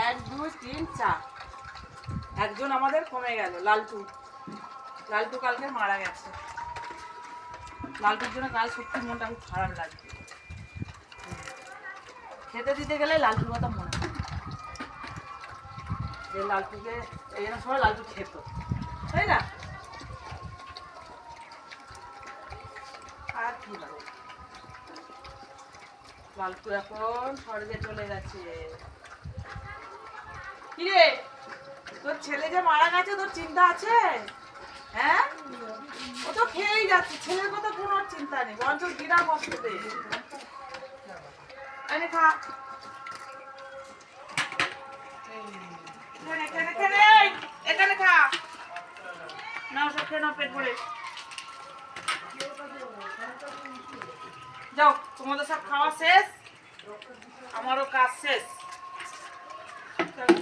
1 2 3 4 একজন আমাদের কমে গেল, লালটু। লালটু কালকে মারা গেছে। লালটুর জন্য কাল সত্যি মনটা খুব খারাপ লাগছে। খেতে দিতে গেলে লালটুর কথা মনে হয় যে লালটুকে এই জন্য সবাই লালটু খেত, তাই না? আর কি হবে, লালটু এখন স্বর্গে চলে গেছে। কিরে, তোর ছেলে যে মারা গেছে তোর চিন্তা আছে? হ্যাঁ, ও তো খেয়েই যাচ্ছে, ছেলের কথা কোনো চিন্তা নেই, বরঞ্চ বিনা কষ্ট পেয়ে এনে খা। এখানে খা না, সব খেয়ে নাও পেট ভরে। যাও, তোমাদের সব খাওয়া শেষ, আমারও কাজ শেষ।